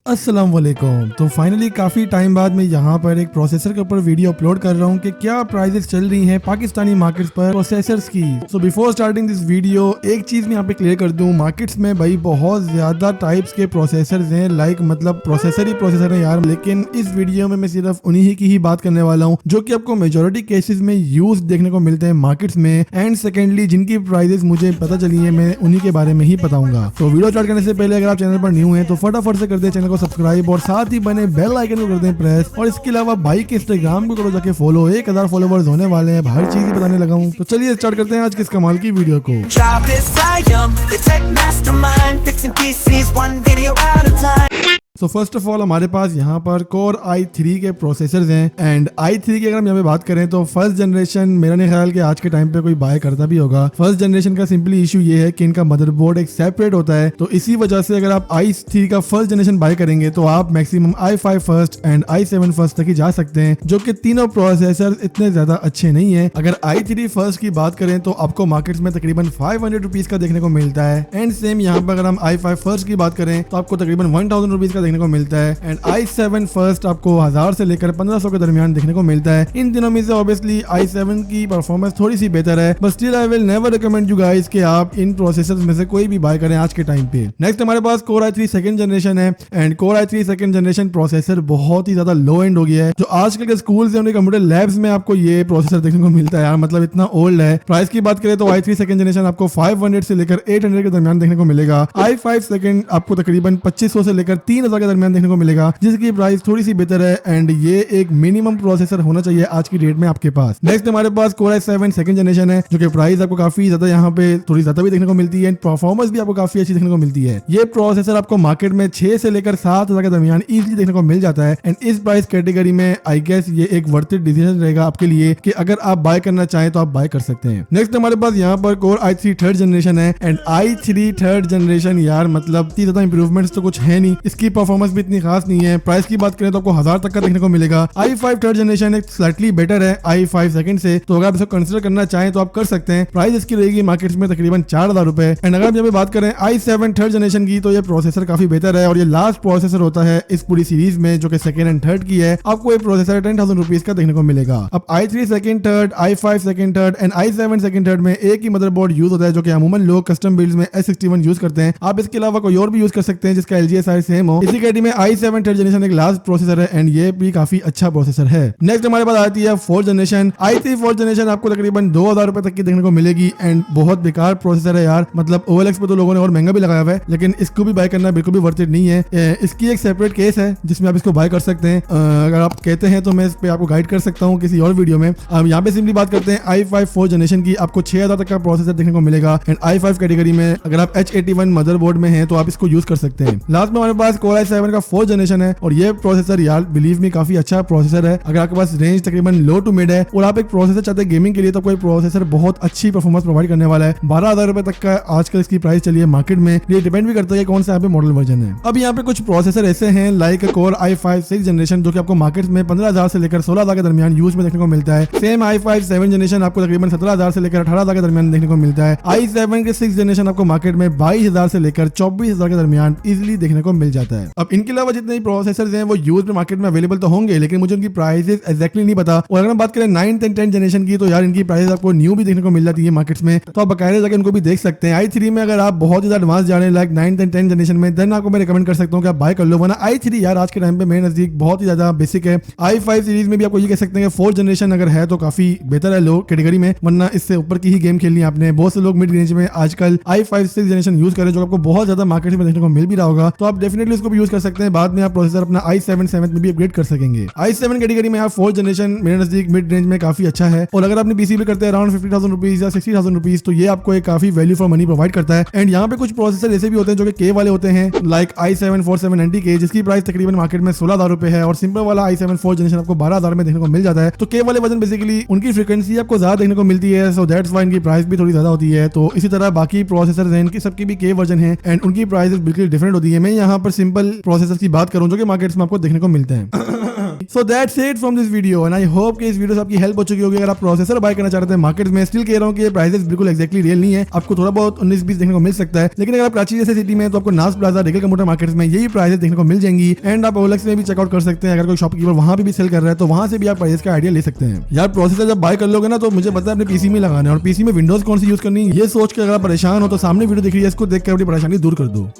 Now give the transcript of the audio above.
अस्सलाम वालेकुम। तो फाइनली काफ़ी टाइम बाद मैं यहाँ पर एक प्रोसेसर के ऊपर वीडियो अपलोड कर रहा हूँ कि क्या प्राइसेस चल रही हैं पाकिस्तानी मार्केट्स पर प्रोसेसर्स की। So before starting this video एक चीज़ मैं यहाँ पे क्लियर कर दूँ, मार्केट्स में भाई बहुत ज़्यादा टाइप्स के प्रोसेसर्स हैं, लाइक मतलब प्रोसेसर ही प्रोसेसर है यार। लेकिन इस वीडियो में मैं सिर्फ उन्हीं की ही बात करने वाला हूँ जो कि आपको मेजोरिटी केसेस में यूज देखने को मिलते हैं मार्केट्स में, एंड सेकेंडली जिनकी प्राइजेस मुझे पता चली है मैं उन्हीं के बारे में ही बताऊंगा। तो वीडियो स्टार्ट करने से पहले अगर आप चैनल पर न्यू हैं तो फटाफट से कर दे चैनल को सब्सक्राइब और साथ ही बने बेल आइकन को कर दें प्रेस। और इसके अलावा भाई के इंस्टाग्राम को करो जाके फॉलो, 1000 फॉलोवर्स होने वाले हैं, हर चीज ही बताने लगा हूँ। तो चलिए स्टार्ट करते हैं आज किस कमाल की वीडियो को। तो फर्स्ट ऑफ ऑल हमारे पास यहाँ पर कोर i3 के प्रोसेसर्स हैं, एंड i3 की अगर हम यहाँ पे बात करें तो फर्स्ट जनरेशन मेरा नहीं ख्याल कि आज के टाइम पे कोई बाय करता भी होगा। फर्स्ट जनरेशन का सिंपली इशू ये है कि इनका मदरबोर्ड एक सेपरेट होता है, तो इसी वजह से अगर आप i3 का फर्स्ट जनरेशन बाय करेंगे तो आप maximum i5 first and i7 first तक ही जा सकते हैं, जो कि तीनों प्रोसेसर इतने ज्यादा अच्छे नहीं है। अगर i3 फर्स्ट की बात करें तो आपको मार्केट में तकरीबन 500 रुपीज का देखने को मिलता है, एंड सेम यहाँ पर अगर हम i5 फर्स्ट की बात करें तो आपको तकरीबन 1000 रुपीज का देखने को मिलता है, एंड i7 फर्स्ट आपको 1000 से लेकर 1500 के दरमियान देखने को मिलता है। इन दिनों में से ऑब्वियसली i7 की परफॉर्मेंस थोड़ी सी बेहतर है, but still I will never recommend you guys कि आप इन प्रोसेसर्स में से कोई भी बाय करें आज के टाइम पे। नेक्स्ट हमारे पास कोर i3 सेकंड जनरेशन है, and core i3 second generation processor बहुत ही ज्यादा लो एंड हो गया है। जो आजकल के स्कूल्स हैं उनके कंप्यूटर लैब्स में आपको ये प्रोसेसर देखने को मिलता है यार, मतलब इतना ओल्ड है। प्राइस की बात करें तो i3 सेकंड जनरेशन आपको 500 से लेकर 800 के दरमियान देखने को मिलेगा। i5 सेकंड आपको तकरीबन 2500 से लेकर 3000 के दरमियान देखने को मिलेगा, जिसकी प्राइस थोड़ी सी बेहतर है, एंड ये एक मिनिमम प्रोसेसर होना चाहिए आज की डेट में आपके पास। नेक्स्ट हमारे पास कोर i7 सेकंड जनरेशन है, जो कि प्राइस आपको काफी ज्यादा यहाँ पे थोड़ी ज्यादा भी देखने को मिलती है, परफॉर्मेंस भी आपको काफी अच्छी देखने को मिलती है। ये प्रोसेसर आपको मार्केट में 6 से लेकर 7000 के दरमियान इजीली देखने को मिल जाता है, एंड इस प्राइस कैटेगरी में आई गेस ये एक वर्थ इट डिसीजन रहेगा आपके लिए कि अगर आप बाय करना चाहें तो आप बाय कर सकते हैं। नेक्स्ट हमारे पास यहाँ पर कोर i3 थर्ड जनरेशन है, एंड i3 थर्ड जनरेशन यार मतलब इतनी ज्यादा इंप्रूवमेंट्स तो कुछ है नहीं, इसकी परफॉर्मेंस भी इतनी खास नहीं है। प्राइस की बात करें तो आपको 1000 तक का देखने को मिलेगा। i5 थर्ड जनरेशन एक स्लाइटली बेटर है i5 सेकंड से, तो अगर आप इसको कंसीडर करना चाहें तो आप कर सकते हैं। प्राइस इसकी रहेगी मार्केट में तकरीबन 4000 रुपए। एंड अगर आप यहाँ पे बात करें i7 थर्ड जनरेशन की तो ये प्रोसेसर काफी बेहतर है, और ये लास्ट प्रोसेसर होता है इस पूरी सीरीज में जो कि सेकंड एंड थर्ड की है। आपको ये प्रोसेसर 10,000 रुपीज का देखने को मिलेगा। अब i3 second third, i5 second third and i7 second third में एक ही मदरबोर्ड यूज होता है, जो कि अमूमन लोग कस्टम बिल्ड्स में S61 यूज करते हैं। आप इसके अलावा कोई और भी यूज कर सकते हैं जिसका LGSI सेम हो। इसी कैटेगरी में i7 थर्ड जनरेशन एक लास्ट प्रोसेसर है, एंड ये भी काफी अच्छा प्रोसेसर है। नेक्स्ट हमारे पास आती है fourth generation. i3 fourth generation आपको तकरीबन 2000 रुपए तक की देखने को मिलेगी, एंड बहुत बेकार प्रोसेसर है यार, मतलब OLX पे तो लोगों ने और महंगा भी लगाया हुआ है, लेकिन इसको भी बाय करना बिल्कुल भी वर्थ इट नहीं है। इसकी एक सेपरेट केस है जिसमें आप इसको बाय कर सकते हैं। अगर आप कहते हैं तो मैं इस पे आपको गाइड कर सकता हूँ किसी और वीडियो में। अब यहाँ पे सिंपली बात करते हैं i5 फोर्थ जनरेशन की, आपको 6000 तक का प्रोसेसर देखने को मिलेगा, एंड i5 कैटेगरी में अगर आप H81 मदरबोर्ड में हैं तो आप इसको यूज कर सकते हैं। लास्ट में हमारे पास कोर i7 का फोर्थ जनरेशन है, और ये प्रोसेसर यार बिलीव मी काफी अच्छा प्रोसेसर है। अगर आपके पास रेंज तकरीबन लो टू मिड है और आप एक प्रोसेसर चाहते हैं गेमिंग के लिए, तो कोई प्रोसेसर बहुत अच्छी परफॉर्मेंस प्रोवाइड करने वाला है। 12000 रुपए तक का आजकल इसकी प्राइस चली है मार्केट में। ये डिपेंड भी करता है कौन सा यहाँ पे मॉडल वर्जन है। अब यहाँ पे कुछ प्रोसेसर ऐसे हैं like core i5 six generation, जो कि आपको मार्केट में 15000 से लेकर 16000 के दरमियान यूज में देखने को मिलता है। सेम i5 7 जनरेशन आपको तकरीबन 17000 से लेकर 18000 के दरमियान देखने को मिलता है। i7 के 6 जनरेशन आपको मार्केट में 22000 से लेकर 24000 के दरमियान इजीली देखने को मिल जाता है। अब इनके अलावा जितने प्रोसेसर हैं वो यूज में मार्केट में अवेलेबल तो होंगे, लेकिन मुझे उनकी प्राइसेस एक्जैक्टली नहीं पता। और अगर हम बात करें 9th एंड 10th जनरेशन की, तो यार इनकी प्राइस आपको न्यू भी देखने को मिल जाती है मार्केट्स में, तो आप बकायदे जाकर उनको भी देख सकते हैं। i3 में अगर आप बहुत ज्यादा एडवांस जा रहे हैं like 9th and 10th generation में, देन आपको मैं रिकमेंड कर सकता हूँ कि आप बाय कर लो, वरना i3 यार आज के टाइम पे मेरे नजदीक बहुत ही ज्यादा बेसिक है। i5 सीरीज में भी आपको ये कह सकते हैं कि 4th जनरेशन अगर है तो काफी बेहतर है लो कैटेगरी में, वरना इससे ऊपर की ही गेम खेलनी है आपने। बहुत से लोग मिड रेंज में आजकल i5 6 जनरेशन यूज करें, जो आपको बहुत ज्यादा मार्केट में देखने को मिल भी रहा होगा, तो आप डेफिनेटली उसको भी यूज कर सकते हैं। बाद में आप प्रोसेसर अपना i7 7th में भी अपग्रेड कर सकेंगे। i7 कैटेगरी में आप 4th जनरेशन मेरे नजदीक मिड रेंज में काफी अच्छा है, और अगर आपने पीसी पे करते हैं अराउंड 50,000 रुपीज या 60,000 रुपीज, तो ये आपको एक काफी वैल्यू फॉर मनी प्रोवाइड करता है। एंड यहाँ पे कुछ प्रोसेसर ऐसे भी होते हैं जो कि के वाले होते हैं लाइक i7 4790K, जिसकी प्राइस तकरीबन मार्केट में 16000 रुपए है, और सिंपल वाला i7 4th जनरेशन आपको 12000 में देखने को मिल जाता है। तो के वाले वर्जन बेसिकली उनकी फ्रीक्वेंसी आपको ज्यादा देखने को मिलती है, सो दैट्स व्हाई इनकी प्राइस भी थोड़ी ज्यादा होती है। तो इसी तरह बाकी प्रोसेसर हैं इनकी सबकी भी के वर्जन है, एंड उनकी प्राइस बिल्कुल डिफरेंट होती है। मैं यहाँ पर सिंपल प्रोसेसर की बात करूँ जो कि मार्केट्स में आपको देखने को मिलते हैं। So that's it from this video and I hope कि इस वीडियो से आपकी हेल्प हो चुकी होगी। अगर आप प्रोसेसर बाय करना चाहते हैं मार्केट में, स्टिल कह रहा हूँ कि प्राइसेस बिल्कुल एक्जैक्टली रियल नहीं है, आपको थोड़ा बहुत 19-20 देखने को मिल सकता है, लेकिन अगर आप कराची जैसे सिटी में तो आपको नास प्लाजा, रिगल कंप्यूटर मार्केट में यही प्राइसेस देखने को मिल जाएंगी। एंड आप ओलेक्स में भी चेकआउट कर सकते हैं, अगर कोई शॉपकीपर वहां पे भी सेल कर रहा है तो वहां से भी आप प्राइस का आइडिया ले सकते हैं। यार प्रोसेसर जब बाय कर लोगे ना तो मुझे पता है अपने पीसी में लगाना है, और पीसी में विंडोज कौन सी यूज करनी है ये सोच के अगर आप परेशान हो तो सामने वीडियो दिख रही है, इसको देख कर अपनी परेशानी दूर कर दो।